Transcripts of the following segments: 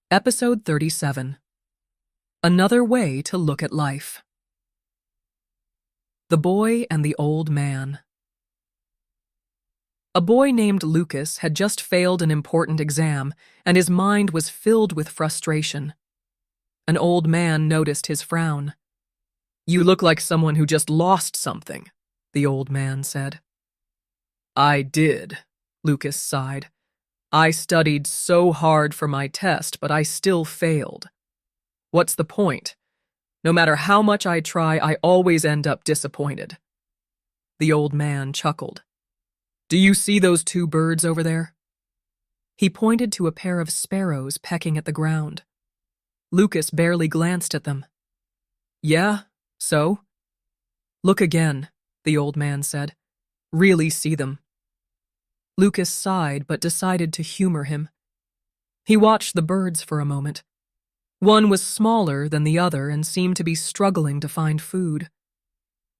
Episode 37. Another Way to Look at Life. The Boy and the Old Man. A boy named Lucas had just failed an important exam, and his mind was filled with frustration. An old man noticed his frown. "You look like someone who just lost something," the old man said. "I did," Lucas sighed. "I studied so hard for my test, but I still failed. What's the point? No matter how much I try, I always end up disappointed." The old man chuckled. "Do you see those two birds over there?" He pointed to a pair of sparrows pecking at the ground. Lucas barely glanced at them. "Yeah, so?" "Look again," the old man said. "Really see them." Lucas sighed but decided to humor him. He watched the birds for a moment. One was smaller than the other and seemed to be struggling to find food.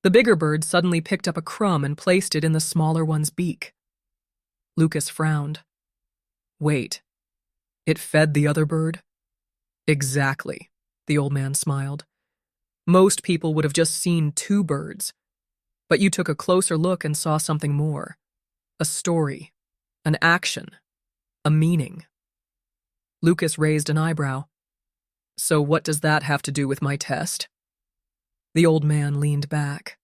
The bigger bird suddenly picked up a crumb and placed it in the smaller one's beak. Lucas frowned. "Wait, it fed the other bird?" "Exactly," the old man smiled. "Most people would have just seen two birds, but you took a closer look and saw something more. A story, an action, a meaning." Lucas raised an eyebrow. "So what does that have to do with my test?" The old man leaned back.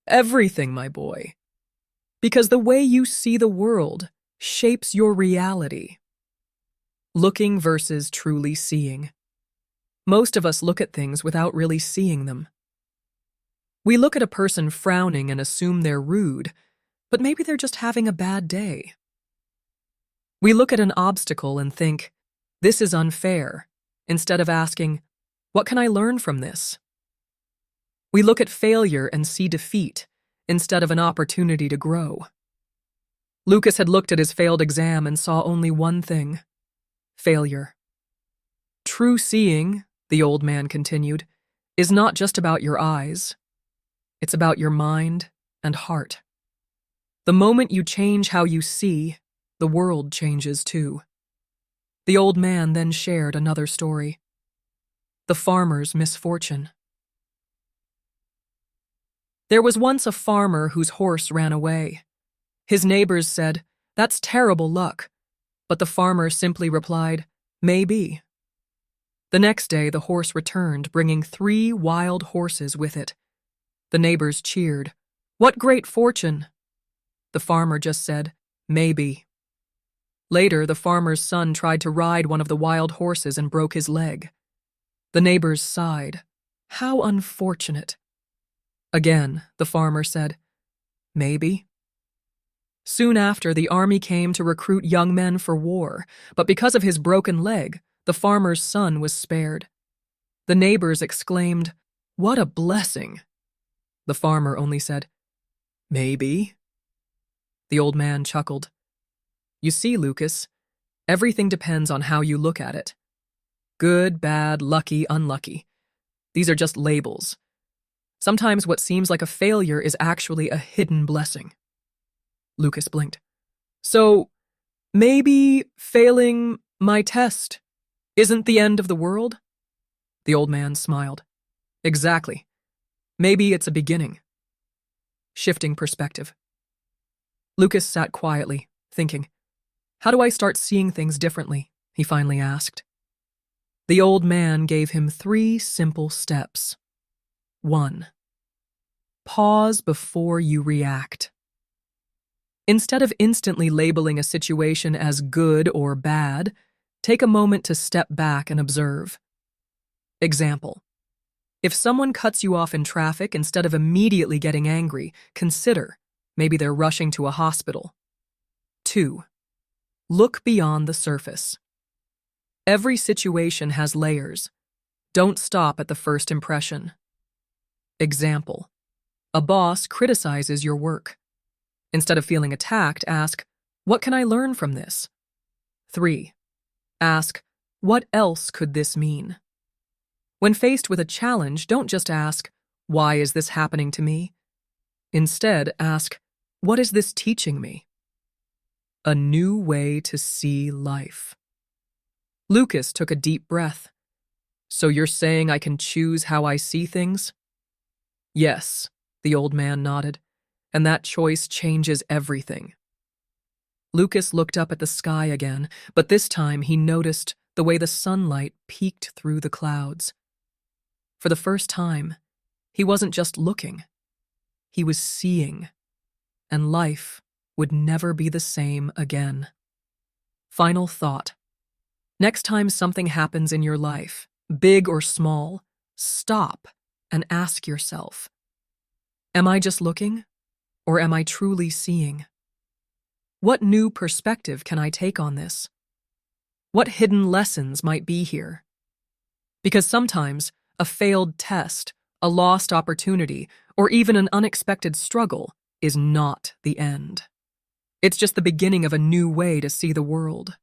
"Everything, my boy. Because the way you see the world shapes your reality." Looking versus truly seeing. Most of us look at things without really seeing them. We look at a person frowning and assume they're rude, but maybe they're just having a bad day. We look at an obstacle and think, "This is unfair," instead of asking, "What can I learn from this?" We look at failure and see defeat, instead of an opportunity to grow. Lucas had looked at his failed exam and saw only one thing: failure. True seeing, the old man continued, is not just about your eyes. It's about your mind and heart. The moment you change how you see, the world changes too. The old man then shared another story. The farmer's misfortune. There was once a farmer whose horse ran away. His neighbors said, "That's terrible luck," but the farmer simply replied, "Maybe." The next day, the horse returned, bringing 3 wild horses with it. The neighbors cheered. "What great fortune!" The farmer just said, "Maybe." Later, the farmer's son tried to ride one of the wild horses and broke his leg. The neighbors sighed. "How unfortunate." Again, the farmer said, "Maybe." Soon after, the army came to recruit young men for war, but because of his broken leg, the farmer's son was spared. The neighbors exclaimed, "What a blessing!" The farmer only said, "Maybe." The old man chuckled. "You see, Lucas, everything depends on how you look at it. Good, bad, lucky, unlucky. These are just labels. Sometimes what seems like a failure is actually a hidden blessing." Lucas blinked. "So, maybe failing my test isn't the end of the world?" The old man smiled. "Exactly. Maybe it's a beginning." Shifting perspective. Lucas sat quietly, thinking. "How do I start seeing things differently?" he finally asked. The old man gave him 3 simple steps. 1. Pause before you react. Instead of instantly labeling a situation as good or bad, take a moment to step back and observe. Example. If someone cuts you off in traffic, instead of immediately getting angry, consider, maybe they're rushing to a hospital. 2. Look beyond the surface. Every situation has layers. Don't stop at the first impression. Example. A boss criticizes your work. Instead of feeling attacked, ask, "What can I learn from this?" 3. Ask, "What else could this mean?" When faced with a challenge, don't just ask, "Why is this happening to me?" Instead, ask, "What is this teaching me?" A new way to see life. Lucas took a deep breath. So you're saying I can choose how I see things? Yes, the old man nodded, and that choice changes everything. Lucas looked up at the sky again, but this time he noticed the way the sunlight peeked through the clouds. For the first time, he wasn't just looking, he was seeing, and life would never be the same again. Final thought. Next time something happens in your life, big or small, stop and ask yourself, am I just looking, or am I truly seeing? What new perspective can I take on this? What hidden lessons might be here? Because sometimes a failed test, a lost opportunity, or even an unexpected struggle is not the end. It's just the beginning of a new way to see the world.